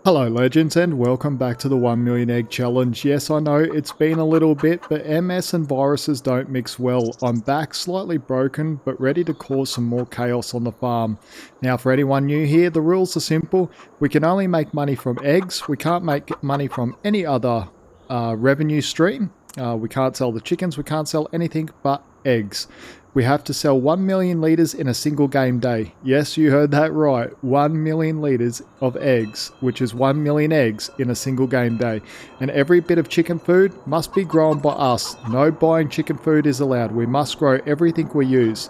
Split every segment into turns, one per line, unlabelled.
Hello legends and welcome back to the 1 million egg challenge. Yes, I know it's been a little bit, but MS and viruses don't mix well. I'm back slightly broken, but ready to cause some more chaos on the farm. Now for anyone new here, the rules are simple. We can only make money from eggs. We can't make money from any other revenue stream. We can't sell the chickens. We can't sell anything but eggs. We have to sell 1 million litres in a single game day. Yes, you heard that right. 1 million litres of eggs, which is 1 million eggs in a single game day. And every bit of chicken food must be grown by us. No buying chicken food is allowed. We must grow everything we use.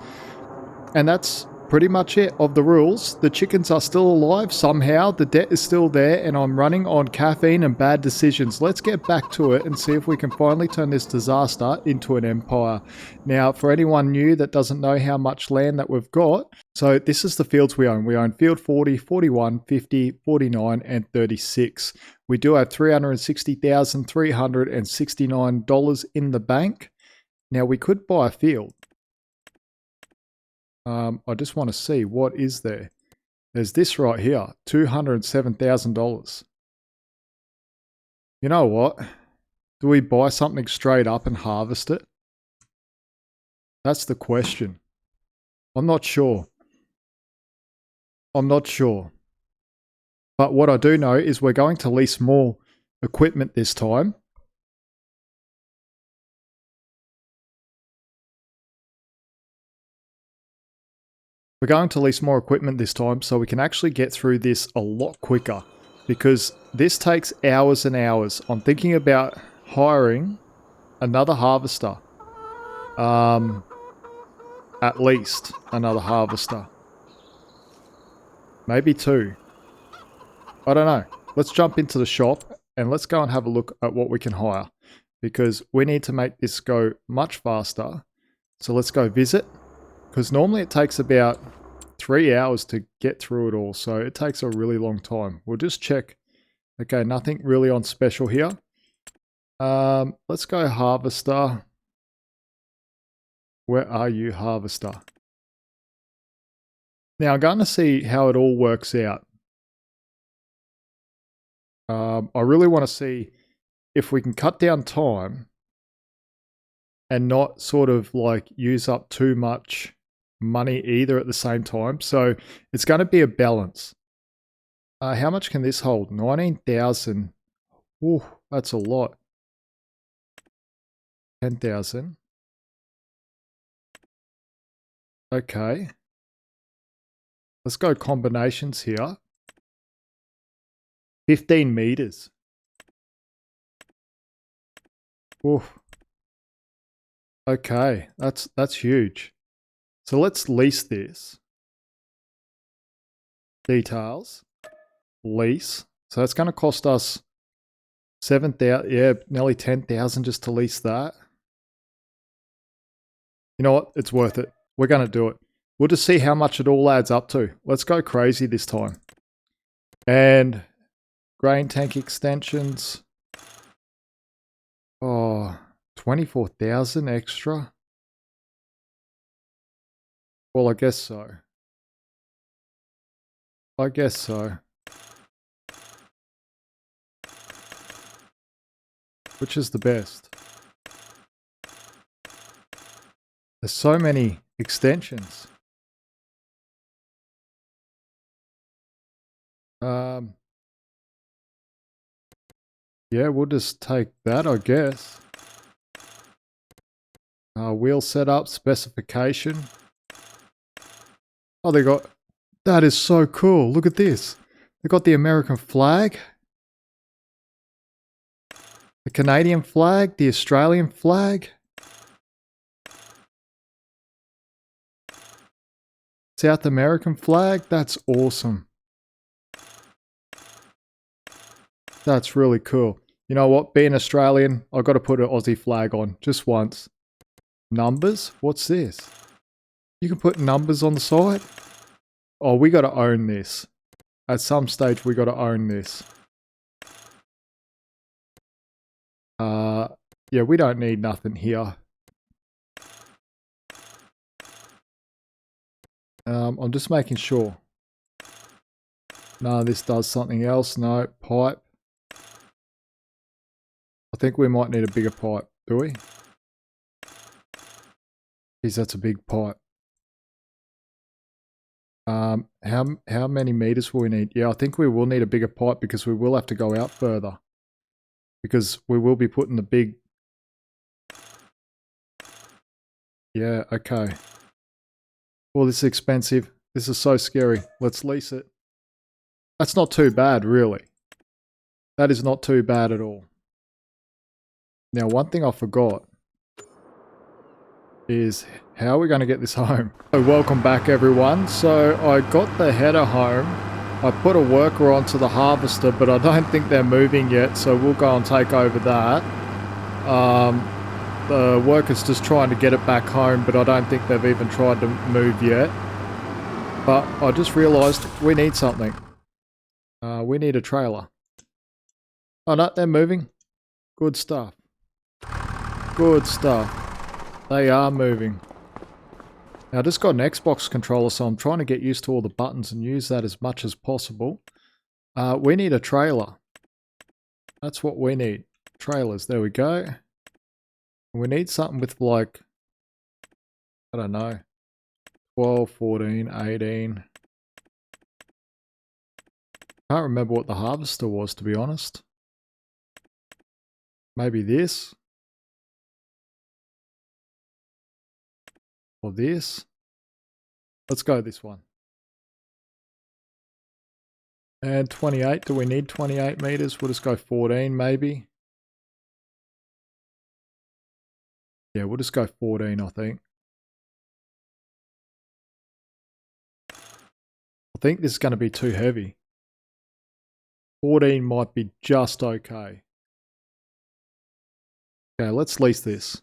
And that's pretty much it of the rules. The chickens are still alive somehow. The debt is still there and I'm running on caffeine and bad decisions. Let's get back to it and see if we can finally turn this disaster into an empire. Now, for anyone new that doesn't know how much land that we've got, so this is the fields we own. We own field 40, 41, 50, 49 and 36. We do have $360,369 in the bank. Now, we could buy a field. I just want to see what is there. There's this right here, $207,000. You know what? Do we buy something straight up and harvest it? That's the question. I'm not sure. But what I do know is we're going to lease more equipment this time. We're going to lease more equipment this time so we can actually get through this a lot quicker because this takes hours and hours. I'm thinking about hiring another harvester. At least another harvester. Maybe two. I don't know. Let's jump into the shop and let's go and have a look at what we can hire because we need to make this go much faster. So let's go visit. Because normally it takes about 3 hours to get through it all. So it takes a really long time. We'll just check. Okay, nothing really on special here. Let's go harvester. Where are you, harvester? Now I'm going to see how it all works out. I really want to see if we can cut down time and not sort of like use up too much money either at the same time. So it's going to be a balance. How much can this hold? 19,000. Ooh, that's a lot. 10,000. Okay. Let's go combinations here. 15 meters. Ooh. Okay, that's huge. So let's lease this. Details. Lease. So that's going to cost us 7,000, yeah, nearly 10,000 just to lease that. You know what? It's worth it. We're going to do it. We'll just see how much it all adds up to. Let's go crazy this time. And grain tank extensions. Oh, 24,000 extra. Well, I guess so. I guess so. Which is the best? There's so many extensions. Yeah, we'll just take that, I guess. Wheel setup, specification. Oh, they got... That is so cool. Look at this. They got the American flag. The Canadian flag. The Australian flag. South American flag. That's awesome. That's really cool. You know what? Being Australian, I've got to put an Aussie flag on just once. Numbers? What's this? You can put numbers on the side? Oh, we got to own this. At some stage, we got to own this. Yeah, we don't need nothing here. I'm just making sure. No, this does something else. No, pipe. I think we might need a bigger pipe, do we? Geez, that's a big pipe. How many meters will we need? Yeah, I think we will need a bigger pipe because we will have to go out further. Because we will be putting the big... Yeah, okay. Well, this is expensive. This is so scary. Let's lease it. That's not too bad, really. That is not too bad at all. Now, one thing I forgot is how are we going to get this home? So welcome back, everyone. So I got the header home. I put a worker onto the harvester, but I don't think they're moving yet, so we'll go and take over that. The worker's just trying to get it back home, but I don't think they've even tried to move yet. But I just realised we need something. We need a trailer. Oh no, they're moving. Good stuff. Good stuff. They are moving. Now I just got an Xbox controller, so I'm trying to get used to all the buttons and use that as much as possible. We need a trailer. That's what we need. Trailers, there we go. We need something with like, I don't know, 12, 14, 18. Can't remember what the harvester was, to be honest. Maybe this. Or this. Let's go this one. And 28. Do we need 28 meters? We'll just go 14 maybe. Yeah, we'll just go 14, I think. I think this is going to be too heavy. 14 might be just okay. Okay, let's lease this.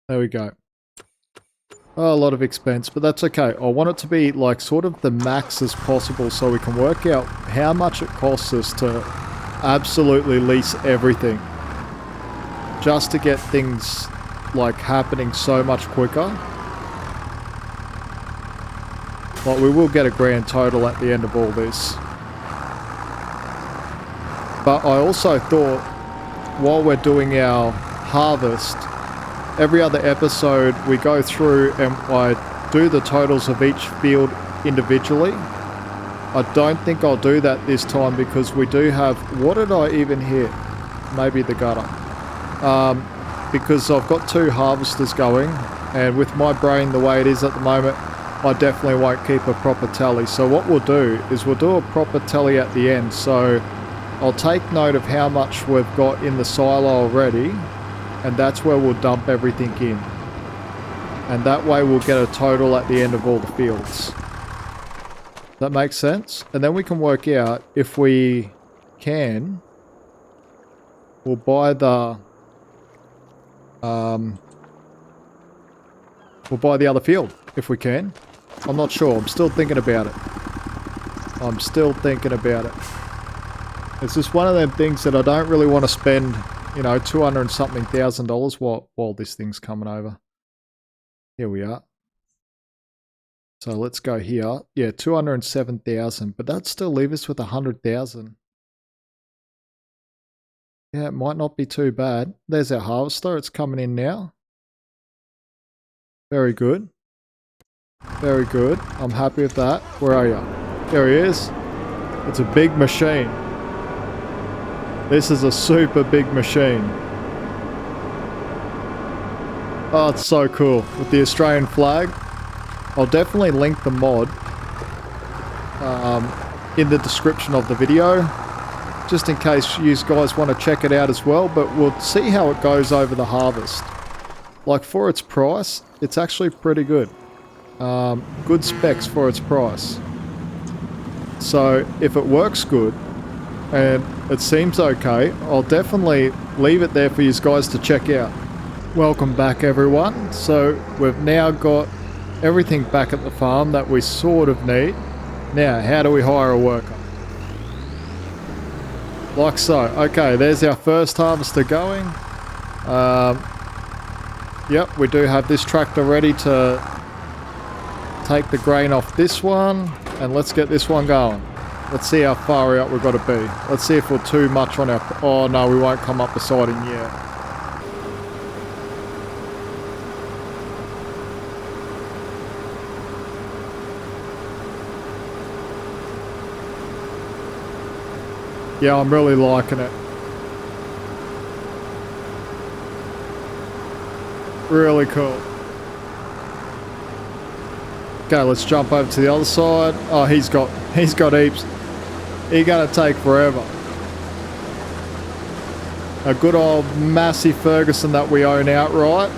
There we go. Oh, a lot of expense, but that's okay. I want it to be like sort of the max as possible so we can work out how much it costs us to absolutely lease everything. Just to get things like happening so much quicker. Like we will get a grand total at the end of all this. But I also thought while we're doing our harvest, every other episode we go through and I do the totals of each field individually. I don't think I'll do that this time because we do have... What did I even hit? Maybe the gutter. Because I've got 2 harvesters going, and with my brain the way it is at the moment, I definitely won't keep a proper tally. So what we'll do is we'll do a proper tally at the end. So I'll take note of how much we've got in the silo already, and that's where we'll dump everything in. And that way we'll get a total at the end of all the fields. That makes sense? And then we can work out if we can, we'll buy the... we'll buy the other field, if we can. I'm not sure. I'm still thinking about it. I'm still thinking about it. It's just one of them things that I don't really want to spend, you know, $200 and something thousand while this thing's coming over. Here we are. So let's go here. Yeah, 207,000, but that'd still leave us with 100,000. Yeah, it might not be too bad. There's our harvester. It's coming in now. Very good. Very good. I'm happy with that. Where are you? There he is. It's a big machine. This is a super big machine. Oh, it's so cool. With the Australian flag. I'll definitely link the mod in the description of the video. Just in case you guys want to check it out as well. But we'll see how it goes over the harvest. Like for its price, it's actually pretty good. Good specs for its price. So if it works good and it seems okay, I'll definitely leave it there for you guys to check out. Welcome back, everyone. So we've now got everything back at the farm that we sort of need. Now, how do we hire a worker? Like so. Okay, there's our first harvester going. Yep, we do have this tractor ready to take the grain off this one. And let's get this one going. Let's see how far out we've got to be. Let's see if we're too much on our... Oh no, we won't come up beside him yet. Yeah, I'm really liking it. Really cool. Okay, let's jump over to the other side. Oh, he's got heaps. He's gonna take forever. A good old Massey Ferguson that we own outright.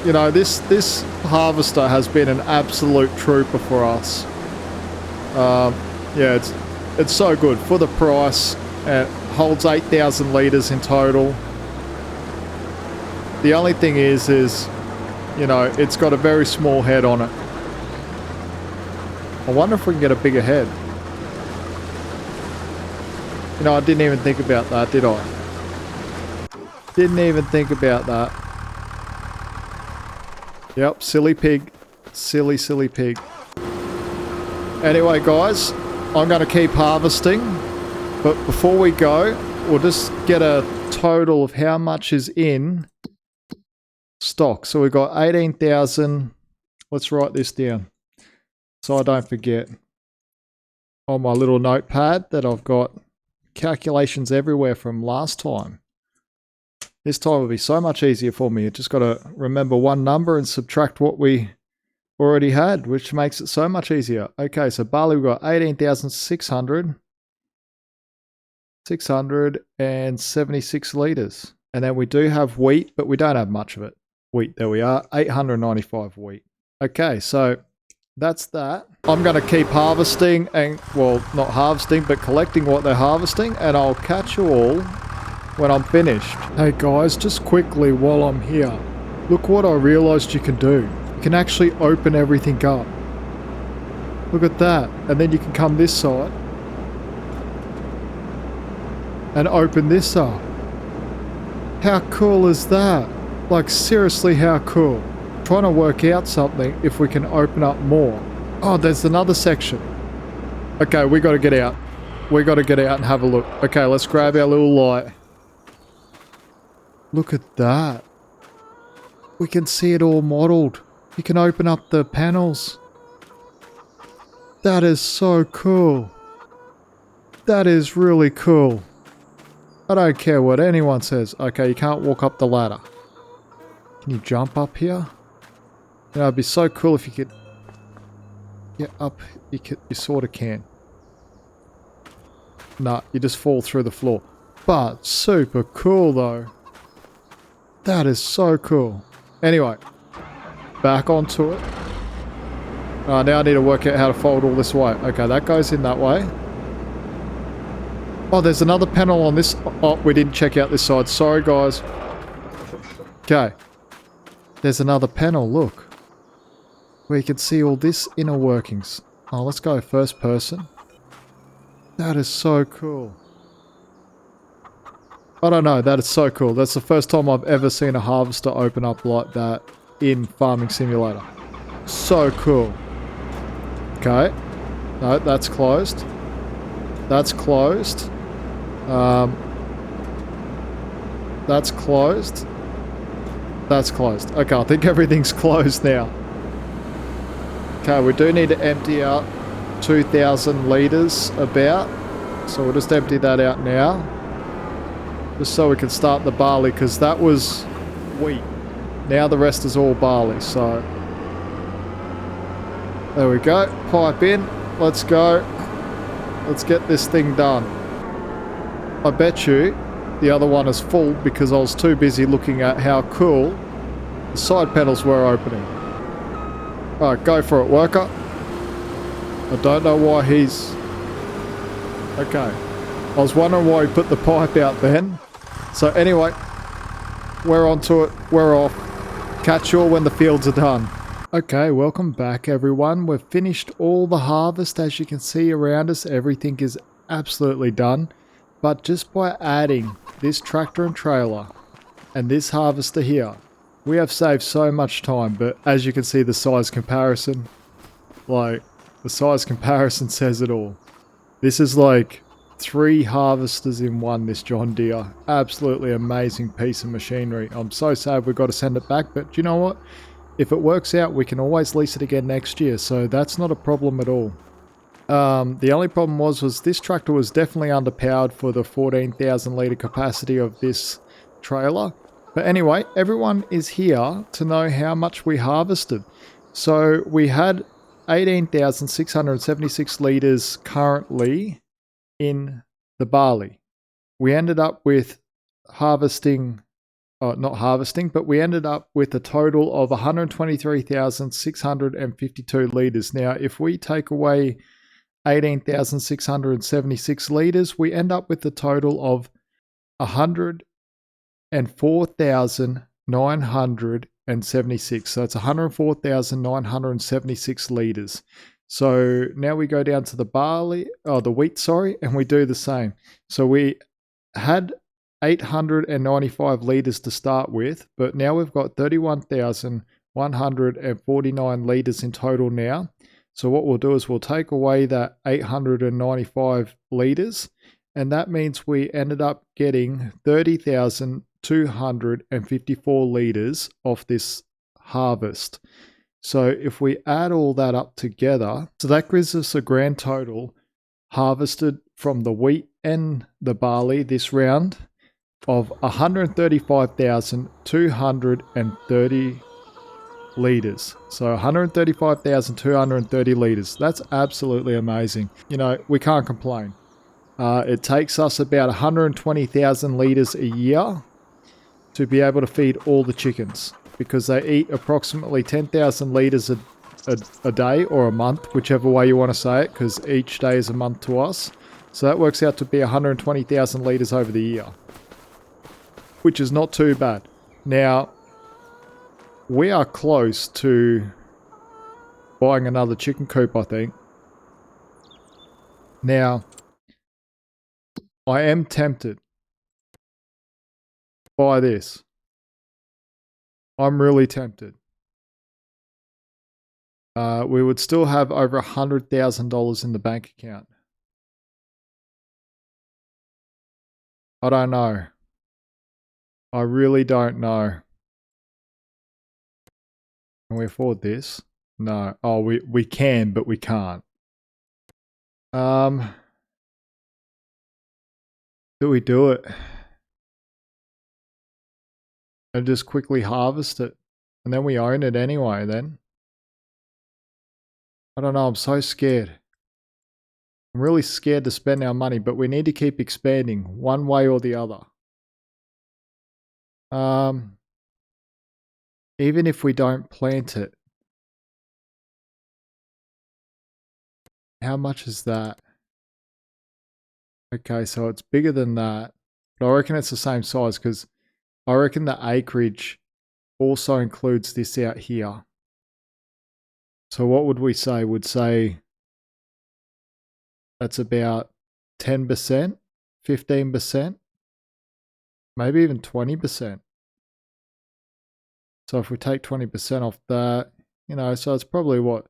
You know, this harvester has been an absolute trooper for us. Yeah, it's so good for the price. It holds 8,000 litres in total. The only thing is, you know, it's got a very small head on it. I wonder if we can get a bigger head. You know, I didn't even think about that, did I? Didn't even think about that. Yep, silly pig. Silly, silly pig. Anyway, guys, I'm going to keep harvesting. But before we go, we'll just get a total of how much is in stock. So we've got 18,000. Let's write this down so I don't forget. On my little notepad that I've got calculations everywhere from last time. This time will be so much easier for me. I just got to remember one number and subtract what we already had, which makes it so much easier. Okay, so barley, we've got 18,600. 676 litres. And then we do have wheat, but we don't have much of it. Wheat, there we are, 895 wheat. Okay, so that's that. I'm going to keep harvesting and, well, not harvesting, but collecting what they're harvesting, and I'll catch you all when I'm finished. Hey guys, just quickly while I'm here, look what I realised you can do. You can actually open everything up. Look at that. And then you can come this side and open this up. How cool is that? Like, seriously, how cool. Trying to work out something if we can open up more. Oh, there's another section. Okay, we got to get out. We got to get out and have a look. Okay, let's grab our little light. Look at that. We can see it all modeled. You can open up the panels. That is so cool. That is really cool. I don't care what anyone says. Okay, you can't walk up the ladder. Can you jump up here? You know, it'd be so cool if you could get up. You sort of can. Nah, you just fall through the floor. But super cool though. That is so cool. Anyway, back onto it. Now I need to work out how to fold all this away. Okay, that goes in that way. Oh, there's another panel on this. Oh, we didn't check out this side. Sorry, guys. Okay. There's another panel, look. Where you can see all this inner workings. Oh, let's go first person. That is so cool. I don't know, that is so cool. That's the first time I've ever seen a harvester open up like that in Farming Simulator. So cool. Okay. No, that's closed. That's closed. That's closed. That's closed. Okay, I think everything's closed now. Okay, we do need to empty out 2,000 litres about. So we'll just empty that out now. Just so we can start the barley, because that was wheat. Now the rest is all barley, so... There we go. Pipe in. Let's go. Let's get this thing done. I bet you the other one is full because I was too busy looking at how cool the side panels were opening. Alright, go for it, worker. I don't know why he's... Okay. I was wondering why he put the pipe out then. So anyway, we're onto it. We're off. Catch you all when the fields are done. Okay, welcome back everyone. We've finished all the harvest. As you can see around us, everything is absolutely done. But just by adding this tractor and trailer and this harvester here, we have saved so much time. But as you can see, the size comparison, like, The size comparison says it all. This is like 3 harvesters in one, this John Deere. Absolutely amazing piece of machinery. I'm so sad we've got to send it back, but you know what? If it works out, we can always lease it again next year, so that's not a problem at all. The only problem was this tractor was definitely underpowered for the 14,000 litre capacity of this trailer. But anyway, everyone is here to know how much we harvested. So we had 18,676 litres currently in the barley. We ended up with harvesting, not harvesting, but we ended up with a total of 123,652 litres. Now, if we take away 18,676 litres, we end up with a total of 104,976. So it's 104,976 litres. So now we go down to the the wheat, and we do the same. So we had 895 litres to start with, but now we've got 31,149 litres in total now. So what we'll do is we'll take away that 895 litres, and that means we ended up getting 30,254 litres off this harvest. So if we add all that up together, so that gives us a grand total harvested from the wheat and the barley this round of 135,230 litres. So 135,230 litres. That's absolutely amazing. You know, we can't complain. It takes us about 120,000 litres a year to be able to feed all the chickens, because they eat approximately 10,000 litres a day or a month, whichever way you want to say it, because each day is a month to us. So that works out to be 120,000 litres over the year, which is not too bad. Now, we are close to buying another chicken coop, I think. Now, I am tempted by this. I'm really tempted. We would still have over $100,000 in the bank account. I don't know. I really don't know. Can we afford this? No. Oh, we can, but we can't. Do we do it? And just quickly harvest it. And then we own it anyway then. I don't know, I'm so scared. I'm really scared to spend our money, but we need to keep expanding one way or the other. Even if we don't plant it. How much is that? Okay, so it's bigger than that. But I reckon it's the same size, because I reckon the acreage also includes this out here. So what would we say? Would say that's about 10%, 15%, maybe even 20%. So if we take 20% off that, you know, so it's probably what?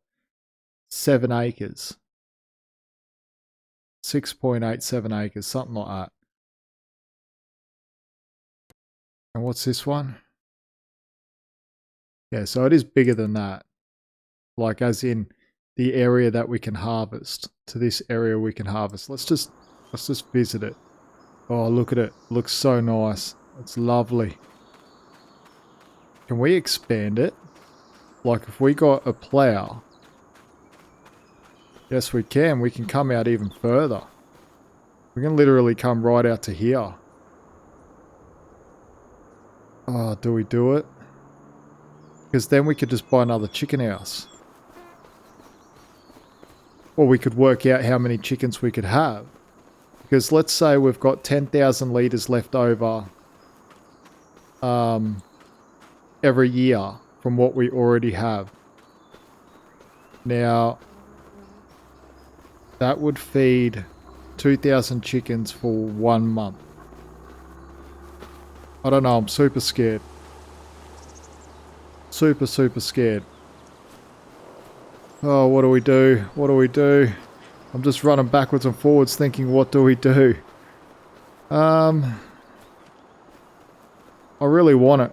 7 acres. 6.87 acres, something like that. And what's this one? Yeah, so it is bigger than that. Like as in the area that we can harvest to this area we can harvest. Let's just visit it. Oh, look at it. Looks so nice. It's lovely. Can we expand it? Like if we got a plow. Yes, we can. We can come out even further. We can literally come right out to here. Oh, do we do it? Because then we could just buy another chicken house. Or we could work out how many chickens we could have. Because let's say we've got 10,000 litres left over every year from what we already have. Now, that would feed 2,000 chickens for 1 month. I don't know, I'm super scared. Super scared. Oh, what do we do? What do we do? I'm just running backwards and forwards thinking, what do we do? I really want it.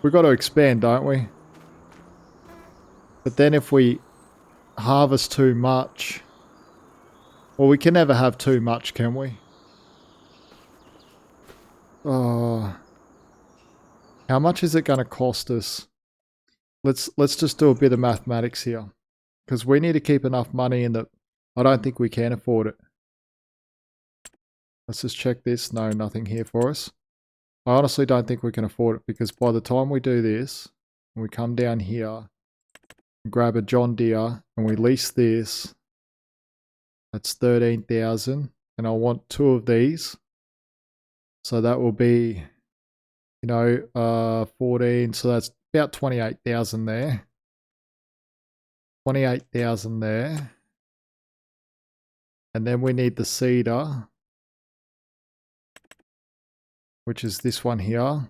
We've got to expand, don't we? But then if we harvest too much... Well, we can never have too much, can we? Oh... How much is it going to cost us? Let's just do a bit of mathematics here. Because we need to keep enough money in that I don't think we can afford it. Let's just check this. No, nothing here for us. I honestly don't think we can afford it because by the time we do this, and we come down here, grab a John Deere, and we lease this, that's 13,000. And I want 2 of these. So that will be... 14, so that's about 28,000 there. 28,000 there. And then we need the seeder, which is this one here.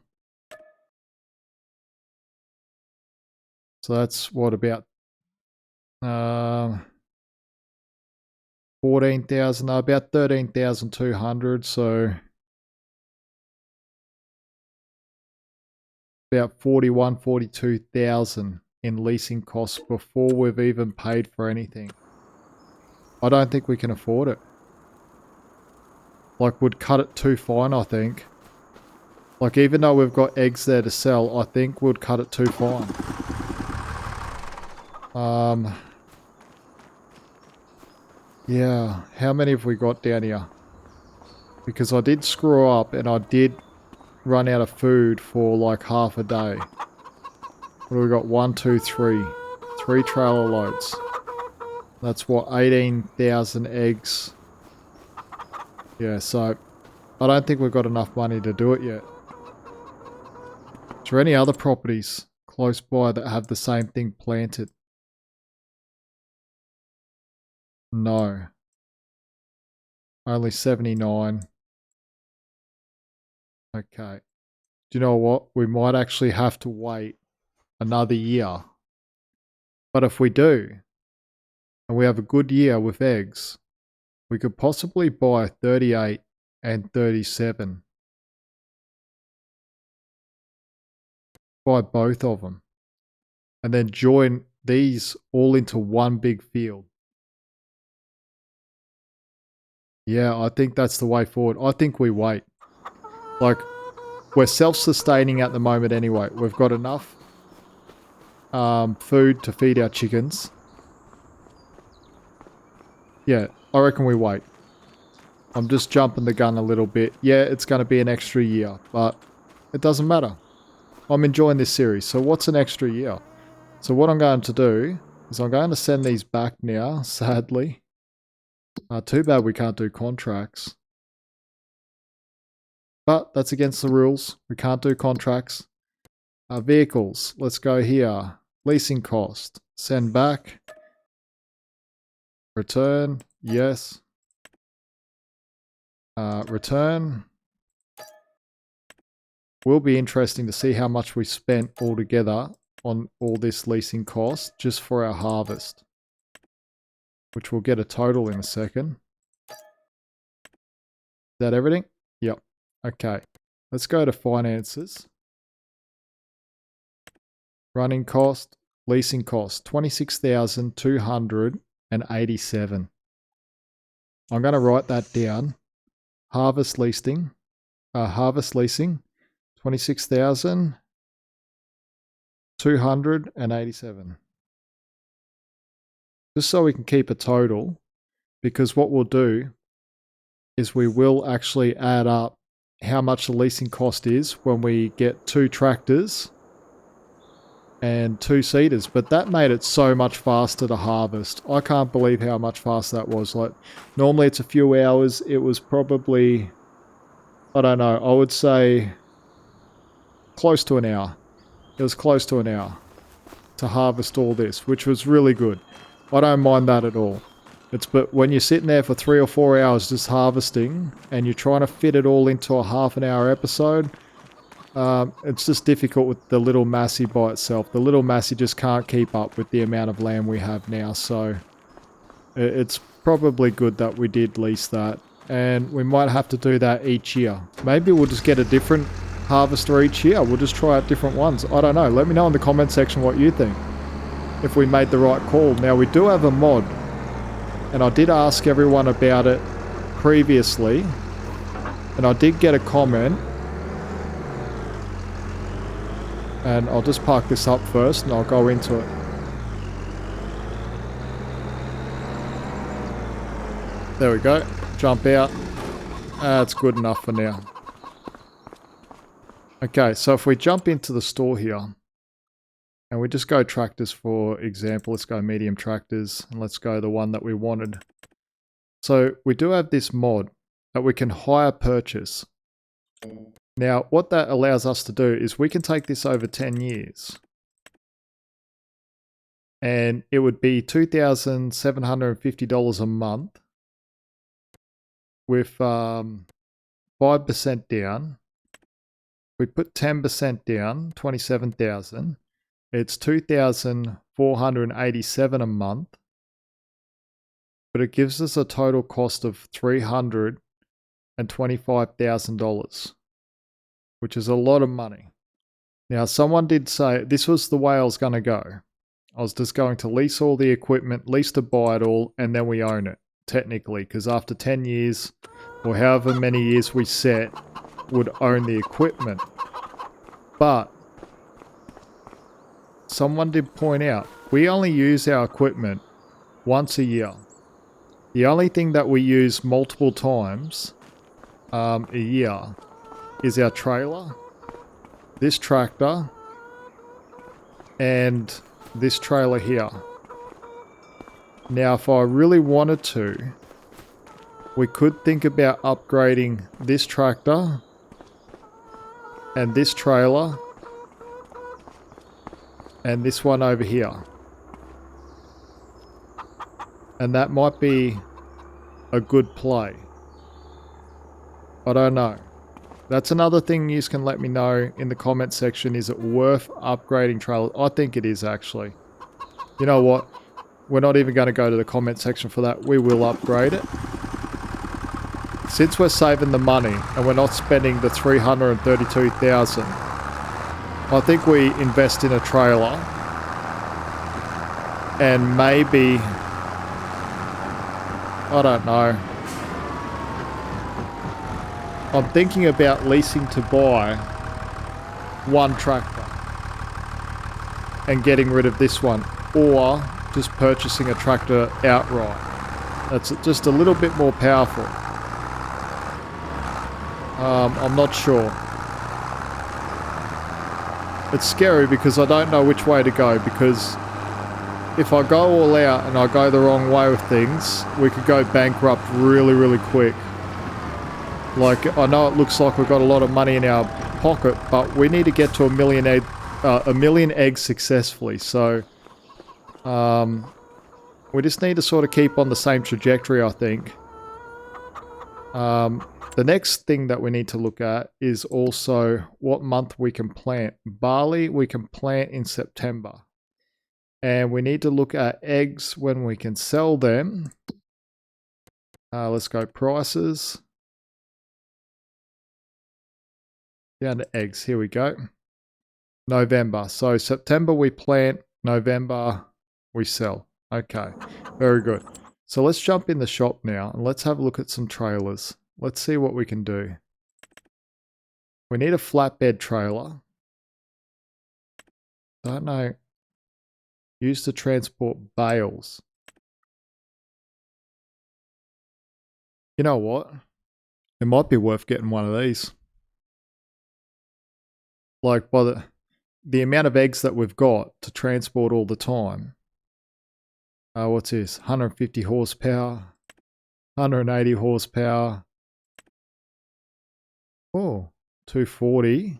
So that's what, about 14,000, about 13,200, so about 42,000 in leasing costs before we've even paid for anything. I don't think we can afford it. Like, would cut it too fine, I think. Like, even though we've got eggs there to sell, I think we'd cut it too fine. Yeah, how many have we got down here? Because I did screw up and I did run out of food for like half a day. What do we got? 1, 2, 3. 3 trailer loads. That's what, 18,000 eggs. Yeah, so I don't think we've got enough money to do it yet. Is there any other properties close by that have the same thing planted? No. Only 79. Okay. Do you know what? We might actually have to wait another year. But if we do, and we have a good year with eggs, we could possibly buy 38 and 37. Buy both of them. And then join these all into one big field. Yeah, I think that's the way forward. I think we wait. Like, we're self-sustaining at the moment anyway. We've got enough food to feed our chickens. Yeah, I reckon we wait. I'm just jumping the gun a little bit. Yeah, it's going to be an extra year, but it doesn't matter. I'm enjoying this series. So what's an extra year? So what I'm going to do is I'm going to send these back now, sadly. Too bad we can't do contracts. But that's against the rules. We can't do contracts. Vehicles. Let's go here. Leasing cost. Send back. Return. Yes. Return. Will be interesting to see how much we spent altogether on all this leasing cost just for our harvest. Which we'll get a total in a second. Is that everything? Yep. Okay, let's go to finances. Running cost, leasing cost, 26,287. I'm going to write that down. Harvest leasing, 26,287. Just so we can keep a total, because what we'll do is we will actually add up how much the leasing cost is when we get 2 tractors and 2 seeders. But that made it so much faster to harvest. I can't believe how much faster that was. Like, normally it's a few hours. It was probably, I don't know, I would say close to an hour. It was close to an hour to harvest all this, which was really good. I don't mind that at all. But when you're sitting there for 3 or 4 hours just harvesting and you're trying to fit it all into a half an hour episode, It's just difficult with the little Massey by itself. The little Massey just can't keep up with the amount of land we have now, so it's probably good that we did lease that. And we might have to do that each year. Maybe we'll just get a different harvester each year. We'll just try out different ones. I don't know. Let me know in the comment section what you think. If we made the right call. Now, we do have a mod. And I did ask everyone about it previously. And I did get a comment. And I'll just park this up first and I'll go into it. There we go. Jump out. That's good enough for now. Okay, so if we jump into the store here and we just go tractors for example, let's go medium tractors and let's go the one that we wanted. So we do have this mod that we can hire purchase. Now, what that allows us to do is we can take this over 10 years. And it would be $2,750 a month with 5% down. We put 10% down, 27,000. It's 2,487 a month. But it gives us a total cost of $325,000, which is a lot of money. Now, someone did say this was the way I was going to go. I was just going to lease all the equipment, lease to buy it all, and then we own it, technically, because after 10 years, or however many years we set, would own the equipment. But someone did point out, we only use our equipment once a year. The only thing that we use multiple times a year is our trailer, this tractor, and this trailer here. Now, if I really wanted to, we could think about upgrading this tractor and this trailer and this one over here. And that might be a good play. I don't know. That's another thing you can let me know in the comment section. Is it worth upgrading trailers? I think it is, actually. You know what? We're not even going to go to the comment section for that. We will upgrade it. Since we're saving the money and we're not spending the $332,000, I think we invest in a trailer and maybe, I don't know. I'm thinking about leasing to buy one tractor and getting rid of this one, or just purchasing a tractor outright. That's just a little bit more powerful. I'm not sure. It's scary because I don't know which way to go, because if I go all out and I go the wrong way with things, we could go bankrupt really, really quick. Like, I know it looks like we've got a lot of money in our pocket, but we need to get to a million eggs successfully. So, we just need to sort of keep on the same trajectory, I think. The next thing that we need to look at is also what month we can plant. Barley we can plant in September. And we need to look at eggs when we can sell them. Let's go prices. Down to eggs. Here we go. November. So September we plant. November we sell. Okay. Very good. So let's jump in the shop now and let's have a look at some trailers. Let's see what we can do. We need a flatbed trailer. Don't know. Used to transport bales. You know what? It might be worth getting one of these. Like, by the amount of eggs that we've got to transport all the time. What's this? 150 horsepower. 180 horsepower. Oh, 240.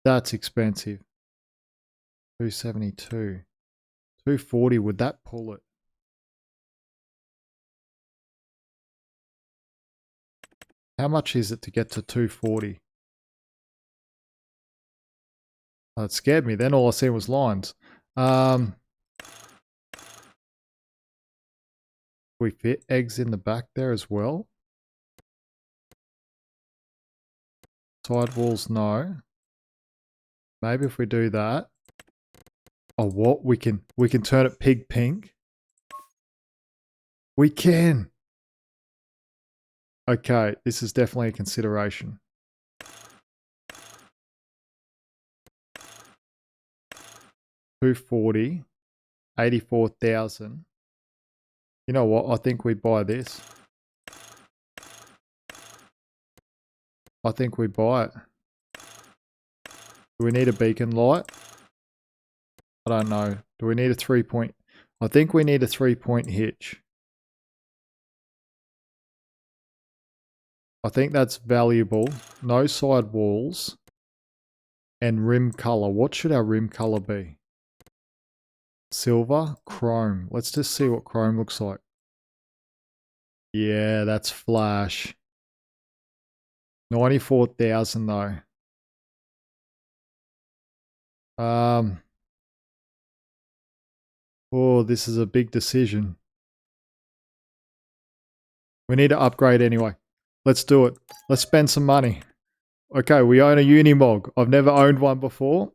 That's expensive. 272. 240, would that pull it? How much is it to get to 240? Oh, it scared me. Then all I see was lines. We fit eggs in the back there as well. Side walls, no. Maybe if we do that. Oh, what? We can turn it pig pink. We can. Okay, this is definitely a consideration. $240, 84,000. You know what? I think we buy this. I think we buy it. Do we need a beacon light? I don't know. Do we need a 3-point? I think we need a 3-point hitch. I think that's valuable. No side walls. And rim color. What should our rim color be? Silver? Chrome. Let's just see what chrome looks like. Yeah, that's flash. 94,000 though. Oh, this is a big decision. We need to upgrade anyway. Let's do it. Let's spend some money. Okay, we own a Unimog. I've never owned one before.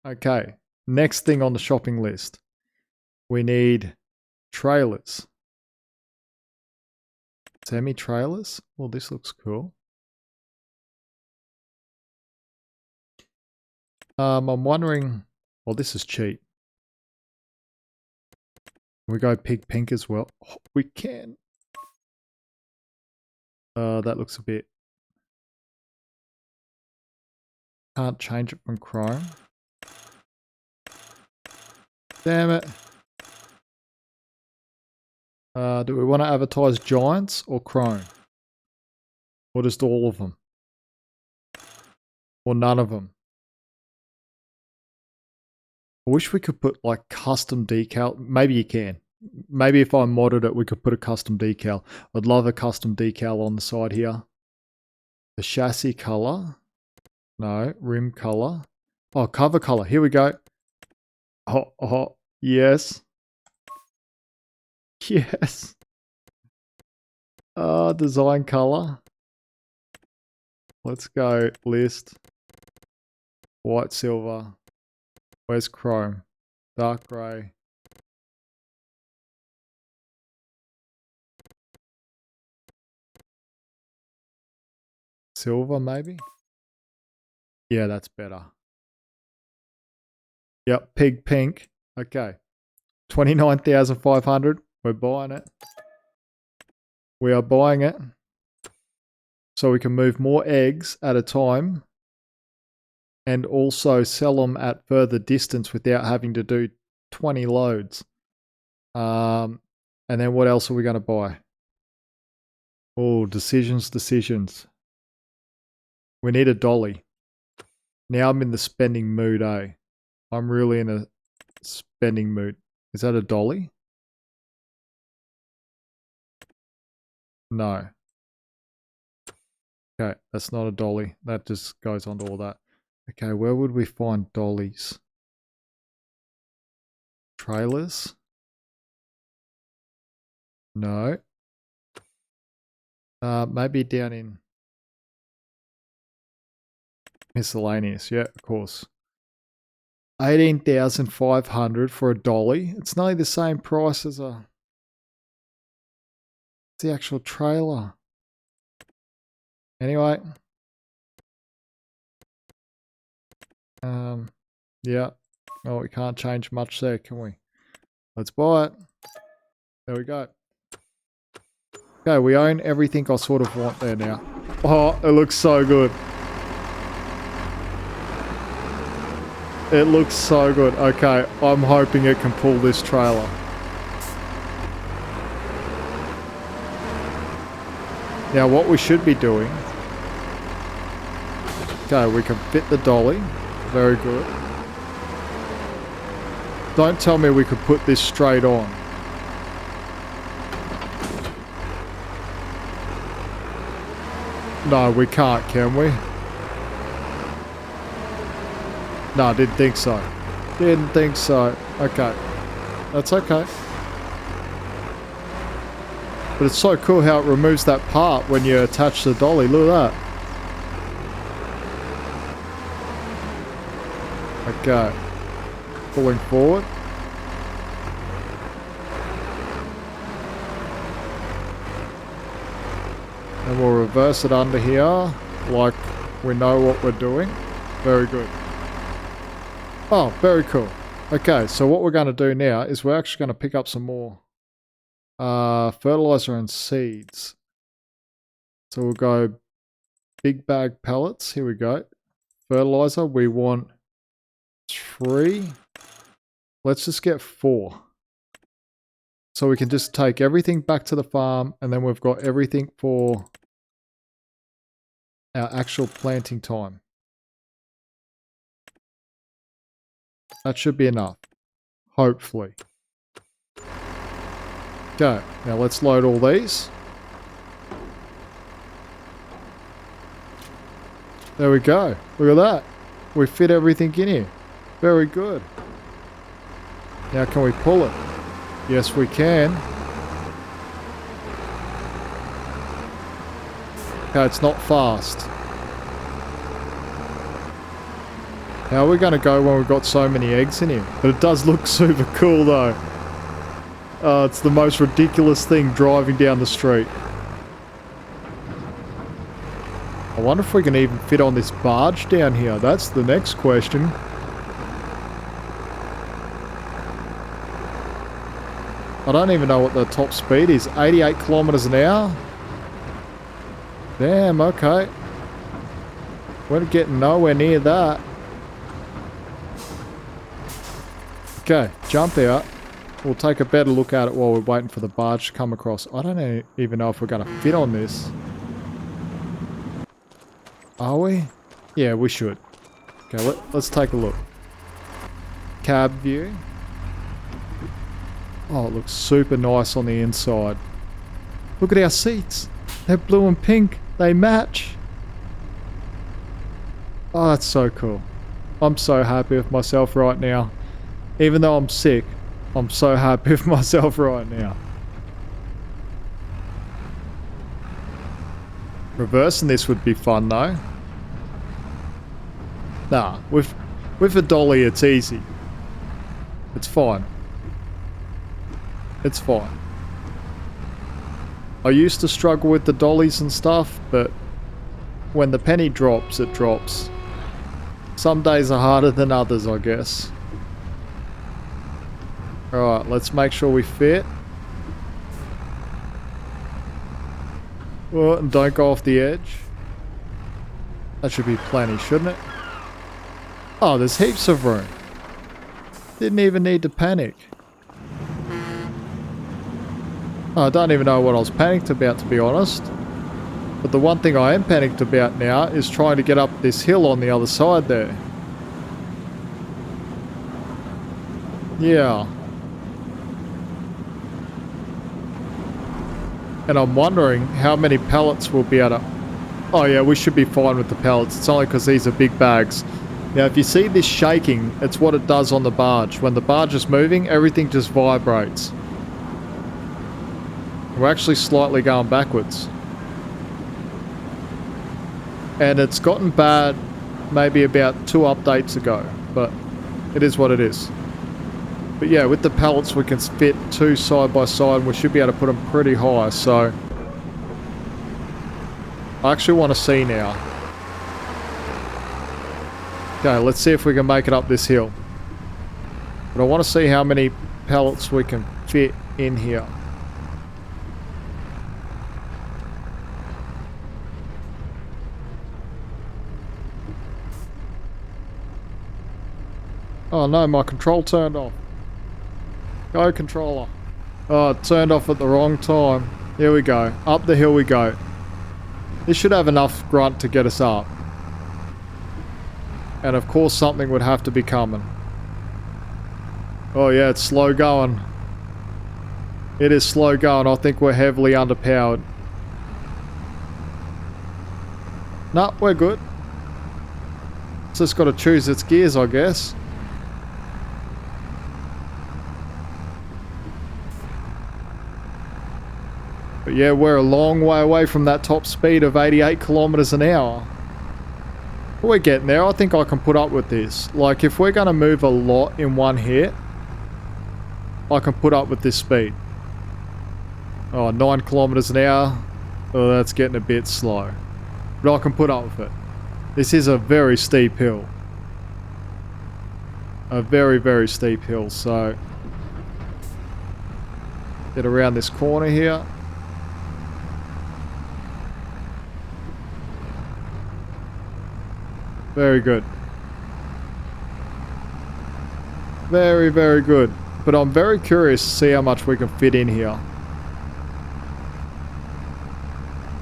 Okay, next thing on the shopping list. We need trailers. Semi-trailers? Well, this looks cool. I'm wondering... Well, this is cheap. We go pig pink as well. Oh, we can. That looks a bit... Can't change it from chrome. Damn it. Do we want to advertise giants or chrome? Or just all of them? Or none of them? I wish we could put like custom decal. Maybe you can. Maybe if I modded it, we could put a custom decal. I'd love a custom decal on the side here. The chassis color. No. Rim color. Oh, cover color. Here we go. Oh, yes. Yes. Design color. Let's go list. White, silver. Where's chrome? Dark grey. Silver maybe? Yeah, that's better. Yep, pig pink. Okay. 29,500. We're buying it. We are buying it. So we can move more eggs at a time. And also sell them at further distance without having to do 20 loads. And then what else are we going to buy? Oh, decisions. We need a dolly. Now I'm in the spending mood, eh? I'm really in a spending mood. Is that a dolly? No. Okay, that's not a dolly. That just goes on to all that. Okay, where would we find dollies? Trailers? No. Maybe down in miscellaneous. Yeah, of course. 18,500 for a dolly. It's nearly the same price as the actual trailer. Anyway. Yeah. Oh, we can't change much there, can we? Let's buy it. There we go. Okay, we own everything I sort of want there now. Oh, it looks so good. It looks so good. Okay, I'm hoping it can pull this trailer. Now what we should be doing... Okay, we can fit the dolly. Very good. Don't tell me we could put this straight on. No, we can't, can we? No, didn't think so. Didn't think so. Okay. That's okay. But it's so cool how it removes that part when you attach the dolly. Look at that. Okay. Pulling forward. And we'll reverse it under here like we know what we're doing. Very good. Oh, very cool. Okay, so what we're going to do now is we're actually going to pick up some more fertilizer and seeds. So we'll go big bag pellets. Here we go. Fertilizer, we want 3. Let's just get 4. So we can just take everything back to the farm, and then we've got everything for our actual planting time. That should be enough. Hopefully. Okay, now let's load all these. There we go. Look at that. We fit everything in here. Very good. Now can we pull it? Yes, we can. Okay, it's not fast. How are we going to go when we've got so many eggs in here? But it does look super cool though. It's the most ridiculous thing driving down the street. I wonder if we can even fit on this barge down here. That's the next question. I don't even know what the top speed is. 88 kilometers an hour? Damn, okay. We're getting nowhere near that. Okay, jump out. We'll take a better look at it while we're waiting for the barge to come across. I don't even know if we're going to fit on this. Are we? Yeah, we should. Okay, let's take a look. Cab view. Oh, it looks super nice on the inside. Look at our seats. They're blue and pink. They match. Oh, that's so cool. I'm so happy with myself right now. Even though I'm sick, I'm so happy with myself right now. Reversing this would be fun though. Nah, with a dolly it's easy. It's fine. It's fine. I used to struggle with the dollies and stuff, but when the penny drops, it drops. Some days are harder than others, I guess. Alright, let's make sure we fit. Oh, and don't go off the edge. That should be plenty, shouldn't it? Oh, there's heaps of room. Didn't even need to panic. I don't even know what I was panicked about, to be honest. But the one thing I am panicked about now is trying to get up this hill on the other side there. Yeah. And I'm wondering how many pallets we'll be able to... Oh yeah, we should be fine with the pallets. It's only because these are big bags. Now if you see this shaking, it's what it does on the barge. When the barge is moving, everything just vibrates. We're actually slightly going backwards. And it's gotten bad maybe about 2 updates ago, but it is what it is. But yeah, with the pallets we can fit 2 side by side and we should be able to put them pretty high, so... I actually want to see now. Okay, let's see if we can make it up this hill. But I want to see how many pallets we can fit in here. Oh no, my control turned off. Go controller. Oh, it turned off at the wrong time. Here we go. Up the hill we go. This should have enough grunt to get us up. And of course something would have to be coming. Oh yeah, it's slow going. It is slow going. I think we're heavily underpowered. No, we're good. It's just got to choose its gears, I guess. But yeah, we're a long way away from that top speed of 88 kilometers an hour. But we're getting there. I think I can put up with this. Like, if we're going to move a lot in one hit, I can put up with this speed. Oh, 9 kilometers an hour. Oh, that's getting a bit slow. But I can put up with it. This is a very steep hill. A very, very steep hill. So, get around this corner here. Very good. Very, very good. But I'm very curious to see how much we can fit in here.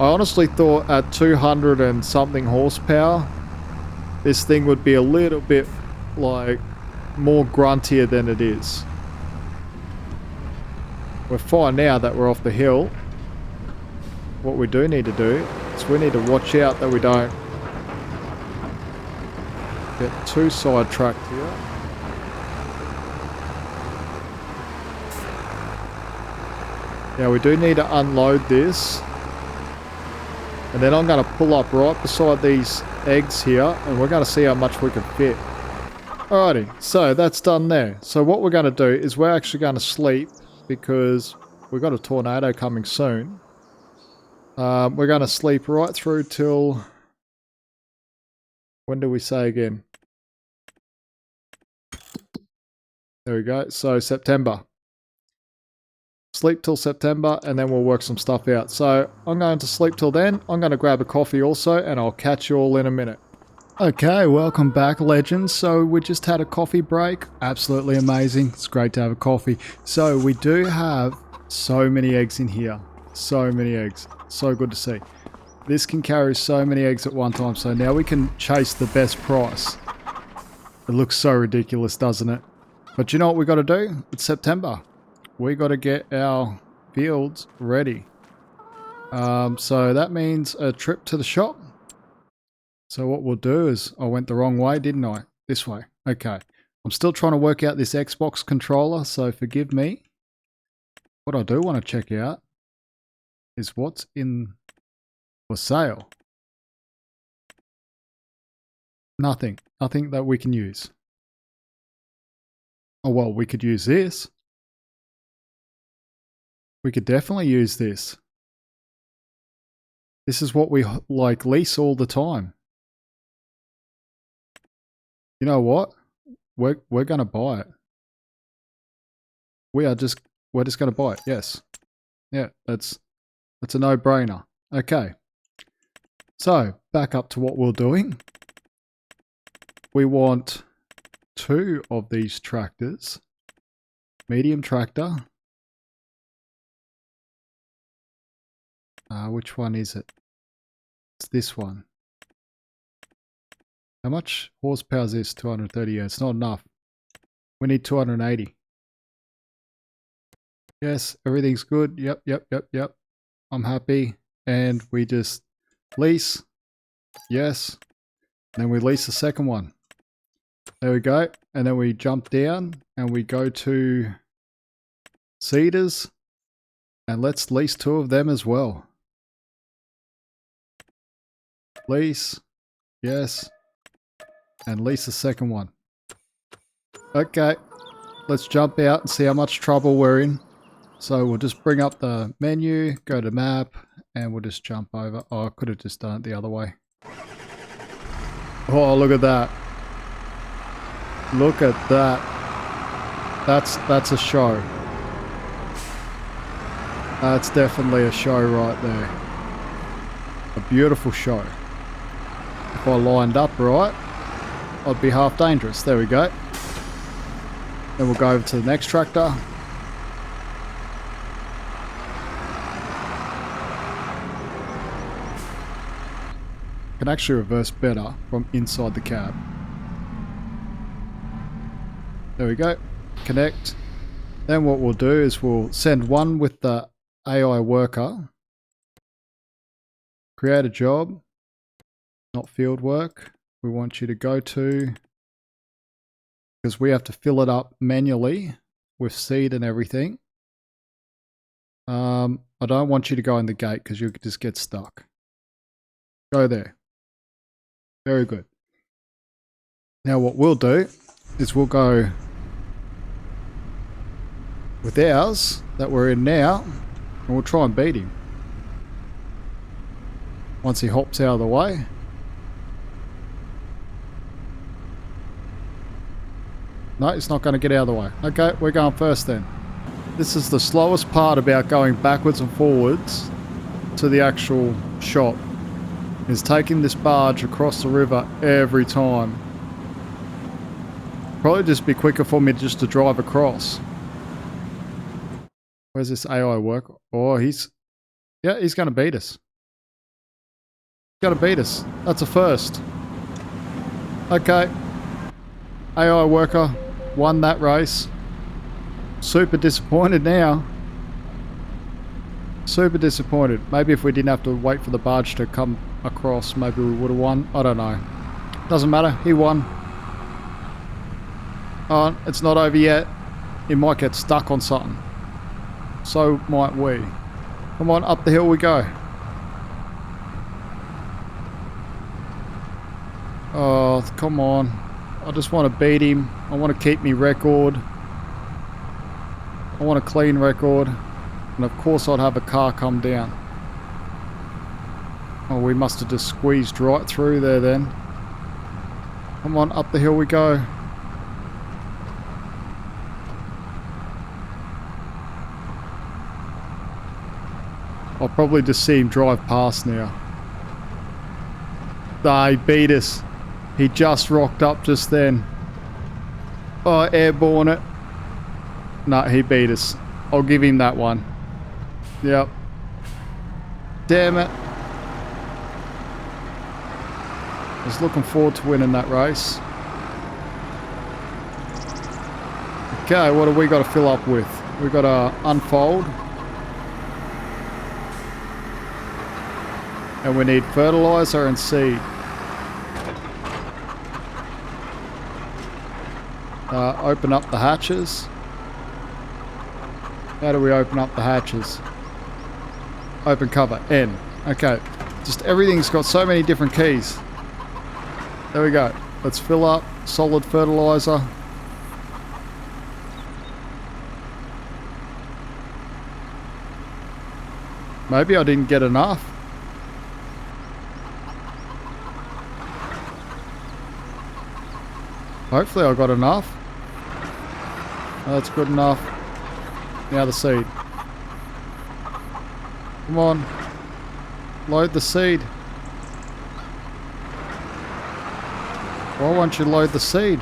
I honestly thought at 200 and something horsepower, this thing would be a little bit, like, more gruntier than it is. We're fine now that we're off the hill. What we do need to do is we need to watch out that we don't get too sidetracked here. Yeah, we do need to unload this. And then I'm going to pull up right beside these eggs here, and we're going to see how much we can fit. Alrighty, so that's done there. So what we're going to do is we're actually going to sleep, because we've got a tornado coming soon. We're going to sleep right through till... When do we say again? There we go. So September. Sleep till September, and then we'll work some stuff out. So I'm going to sleep till then. I'm going to grab a coffee also, and I'll catch you all in a minute. Okay, welcome back, legends. So we just had a coffee break. Absolutely amazing. It's great to have a coffee. So we do have so many eggs in here. So many eggs. So good to see. This can carry so many eggs at one time. So now we can chase the best price. It looks so ridiculous, doesn't it? But you know what we got to do? It's September. We got to get our fields ready. So that means a trip to the shop. So what we'll do is, I went the wrong way, didn't I? This way. Okay. I'm still trying to work out this Xbox controller, so forgive me. What I do want to check out is what's in for sale. Nothing. Nothing that we can use. Oh, well, we could use this. We could definitely use this. This is what we like lease all the time. You know what? We're gonna buy it. We're just gonna buy it. Yes. Yeah, that's a no-brainer. Okay. So back up to what we're doing. We want 2 of these tractors. Medium tractor. Which one is it? It's this one. How much horsepower is this? 230. Yeah, it's not enough. We need 280. Yes, everything's good. Yep. I'm happy. And we just lease. Yes. And then we lease the second one. There we go. And then we jump down and we go to Cedars. And let's lease 2 of them as well. Lease. Yes. And lease the second one. Okay. Let's jump out and see how much trouble we're in. So we'll just bring up the menu, go to map, and we'll just jump over. Oh, I could have just done it the other way. Oh, look at that. Look at that. That's a show. That's definitely a show right there. A beautiful show. If I lined up right, I'd be half dangerous. There we go. Then we'll go over to the next tractor. Can actually reverse better from inside the cab. There we go. Connect. Then what we'll do is we'll send one with the AI worker. Create a job. not field work. We want you to go to, because we have to fill it up manually with seed and everything. I don't want you to go in the gate because you'll just get stuck. Go there. Very good. Now what we'll do is we'll go with ours that we're in now, and we'll try and beat him. Once he hops out of the way. No, he's not going to get out of the way. Okay, we're going first then. This is the slowest part about going backwards and forwards to the actual shop, is taking this barge across the river every time. Probably just be quicker for me just to drive across. Where's this AI work? Oh, he's going to beat us. He's going to beat us. That's a first. Okay. AI worker won that race. Super disappointed now. Super disappointed. Maybe if we didn't have to wait for the barge to come across, maybe we would have won. I don't know. Doesn't matter. He won. Oh, it's not over yet. He might get stuck on something. So might we. Come on, up the hill we go. Oh, come on. I just want to beat him. I want to keep me record. I want a clean record. And of course I'd have a car come down. Oh, we must have just squeezed right through there then. Come on, up the hill we go. I'll probably just see him drive past now. Ah, he beat us. He just rocked up just then. Oh, airborne it. No, he beat us. I'll give him that one. Yep. Damn it. I was looking forward to winning that race. Okay, what have we got to fill up with? We've got to unfold. And we need fertilizer and seed. Open up the hatches. How do we open up the hatches? Open cover, N. Okay, just everything's got so many different keys. There we go. Let's fill up solid fertilizer. Maybe I didn't get enough. Hopefully I got enough. That's good enough. Now the seed. Come on. Load the seed. Why won't you load the seed?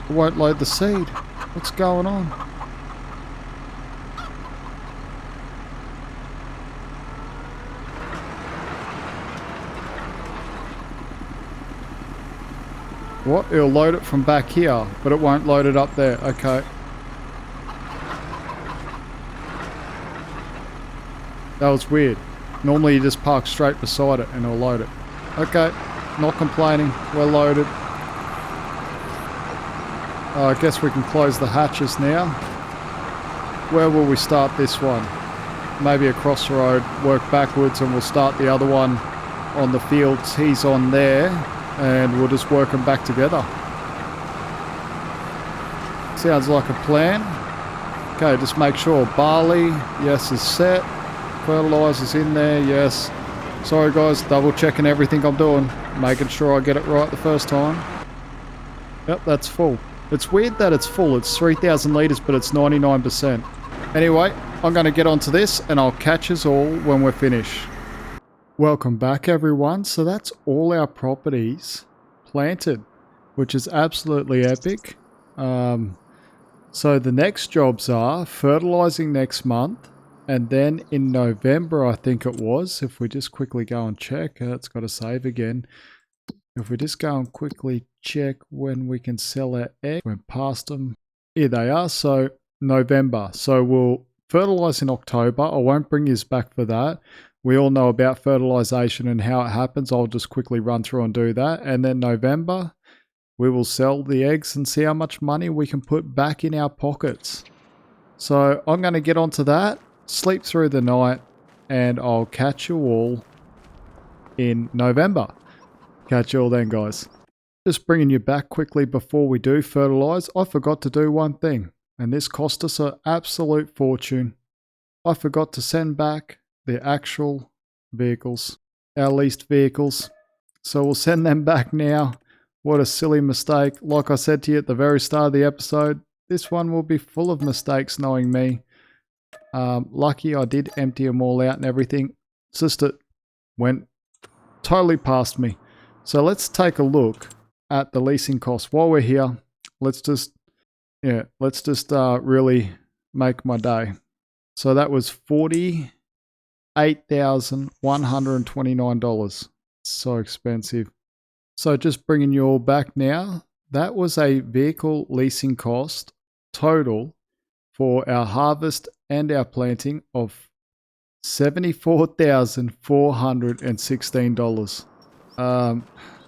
It won't load the seed. What's going on? What? It'll load it from back here, but it won't load it up there. Okay. That was weird. Normally you just park straight beside it and it'll load it. Okay. Not complaining. We're loaded. I guess we can close the hatches now. Where will we start this one? Maybe across the road, work backwards, and we'll start the other one on the fields he's on there. And we'll just work them back together. Sounds like a plan. Okay, just make sure barley, yes, is set. Fertilizer's in there, yes. Sorry guys, double checking everything I'm doing. Making sure I get it right the first time. Yep, that's full. It's weird that it's full. It's 3,000 litres, but it's 99%. Anyway, I'm going to get onto this and I'll catch us all when we're finished. Welcome back everyone. So that's all our properties planted, which is absolutely epic. So the next jobs are fertilizing next month, and then in November I think it was, if we just quickly go and check, it's got to save again. If we just go and quickly check when we can sell our eggs, we're past them. Here they are. So November. So we'll fertilise in October. I won't bring you back for that. We all know about fertilisation and how it happens. I'll just quickly run through and do that. And then November, we will sell the eggs and see how much money we can put back in our pockets. So I'm going to get onto that, sleep through the night, and I'll catch you all in November. Catch you all then, guys. Just bringing you back quickly before we do fertilise. I forgot to do one thing, and this cost us an absolute fortune. I forgot to send back the actual vehicles, our leased vehicles. So we'll send them back now. What a silly mistake. Like I said to you at the very start of the episode, this one will be full of mistakes knowing me. Lucky I did empty them all out and everything. It's just it went totally past me. So let's take a look at the leasing costs while we're here. Let's just really make my day. So that was $48,129. So expensive. So just bringing you all back now. That was a vehicle leasing cost total for our harvest and our planting of $74,416.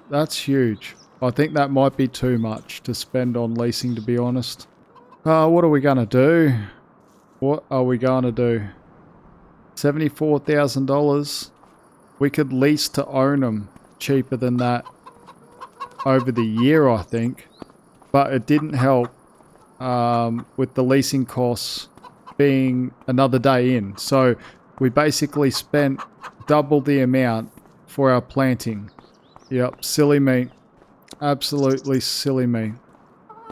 That's huge. I think that might be too much to spend on leasing, to be honest. What are we going to do? What are we going to do? $74,000. We could lease to own them cheaper than that over the year, I think. But it didn't help with the leasing costs being another day in. So we basically spent double the amount for our planting. Yep, silly me. Absolutely silly me.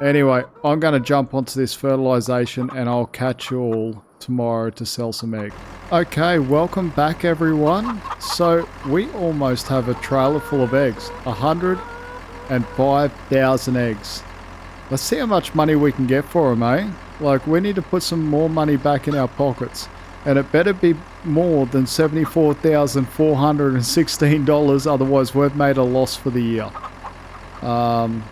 Anyway, I'm going to jump onto this fertilization and I'll catch you all tomorrow to sell some egg. Okay, welcome back everyone. So we almost have a trailer full of eggs. 105,000 eggs. Let's see how much money we can get for them, eh? Like, we need to put some more money back in our pockets. And it better be more than $74,416, otherwise we've made a loss for the year. I'm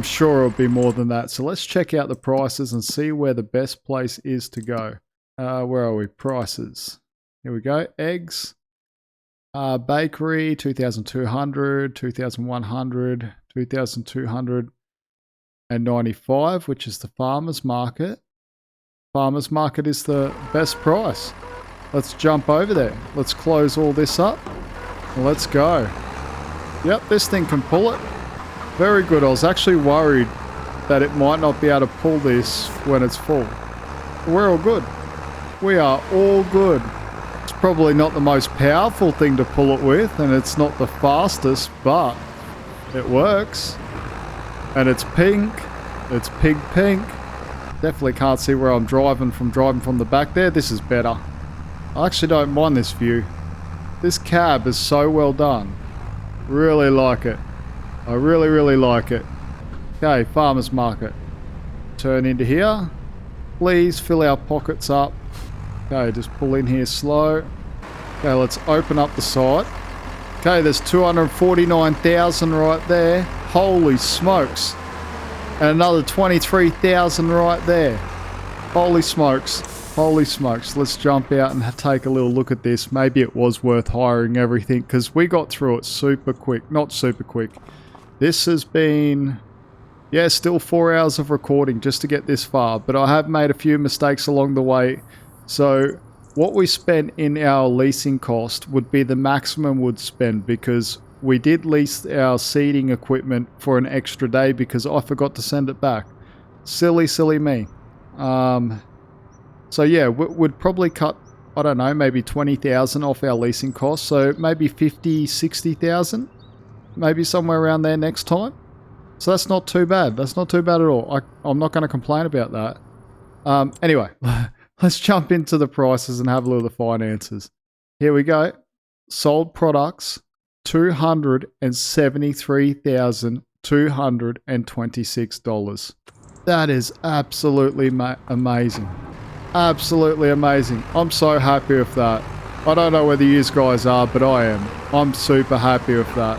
sure it'll be more than that. So let's check out the prices and see where the best place is to go. Where are we? Prices. Here we go. Eggs. Bakery, 2,200, 2,100, 2,295, which is the farmer's market. Farmer's market is the best price. Let's jump over there. Let's close all this up. Let's go. Yep, this thing can pull it. Very good. I was actually worried that it might not be able to pull this when it's full. We're all good. We are all good. It's probably not the most powerful thing to pull it with, and it's not the fastest, but it works. And it's pink. It's pig pink. Definitely can't see where I'm driving from the back there. This is better. I actually don't mind this view. This cab is so well done. Really like it. I really, really like it. Okay, farmer's market. Turn into here. Please fill our pockets up. Okay, just pull in here slow. Okay, let's open up the site. Okay, there's 249,000 right there. Holy smokes. And another 23,000 right there. Holy smokes. Holy smokes. Let's jump out and take a little look at this. Maybe it was worth hiring everything because we got through it super quick. Not super quick. This has been, yeah, still 4 hours of recording just to get this far. But I have made a few mistakes along the way. So what we spent in our leasing cost would be the maximum we'd spend because we did lease our seeding equipment for an extra day because I forgot to send it back. Silly, silly me. So yeah, we'd probably cut, I don't know, maybe 20,000 off our leasing costs. So maybe 50, 60,000, maybe somewhere around there next time. So that's not too bad. That's not too bad at all. I'm not going to complain about that. Anyway, let's jump into the prices and have a look at the finances. Here we go. Sold products. $273,226. That is absolutely amazing. Absolutely amazing. I'm so happy with that. I don't know whether you guys are, but I am. I'm super happy with that.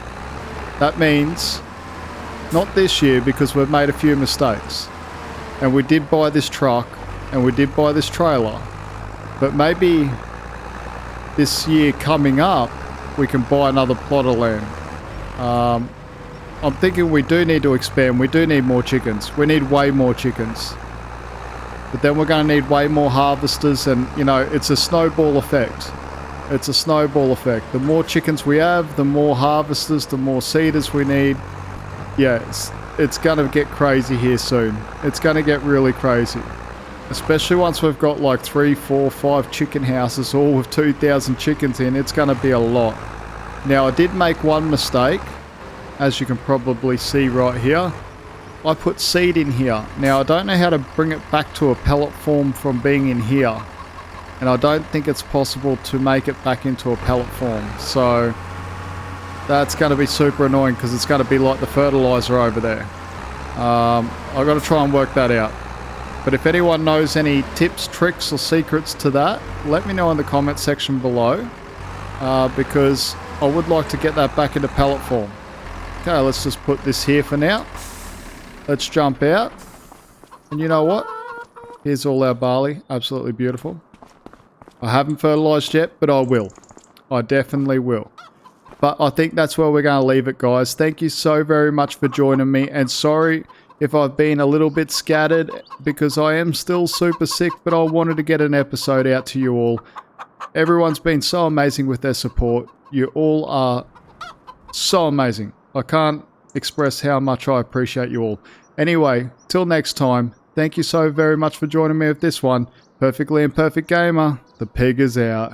That means not this year because we've made a few mistakes. And we did buy this truck and we did buy this trailer. But maybe this year coming up, we can buy another plot of land. I'm thinking we do need to expand. We do need more chickens. We need way more chickens. But then we're going to need way more harvesters, and, you know, it's a snowball effect. It's a snowball effect. The more chickens we have, the more harvesters, the more seeders we need. Yeah, it's going to get crazy here soon. It's going to get really crazy. Especially once we've got like 3, 4, 5 chicken houses, all with 2,000 chickens in. It's going to be a lot. Now, I did make one mistake, as you can probably see right here. I put seed in here. Now, I don't know how to bring it back to a pellet form from being in here. And I don't think it's possible to make it back into a pellet form. So that's going to be super annoying because it's going to be like the fertilizer over there. I've got to try and work that out. But if anyone knows any tips, tricks or secrets to that, let me know in the comment section below. Because I would like to get that back into pellet form. Okay, let's just put this here for now. Let's jump out. And you know what? Here's all our barley. Absolutely beautiful. I haven't fertilized yet, but I will. I definitely will. But I think that's where we're going to leave it, guys. Thank you so very much for joining me. And sorry if I've been a little bit scattered because I am still super sick, but I wanted to get an episode out to you all. Everyone's been so amazing with their support. You all are so amazing. I can't express how much I appreciate you all. Anyway, till next time, thank you so very much for joining me with this one. Perfectly Imperfect Gamer, the pig is out.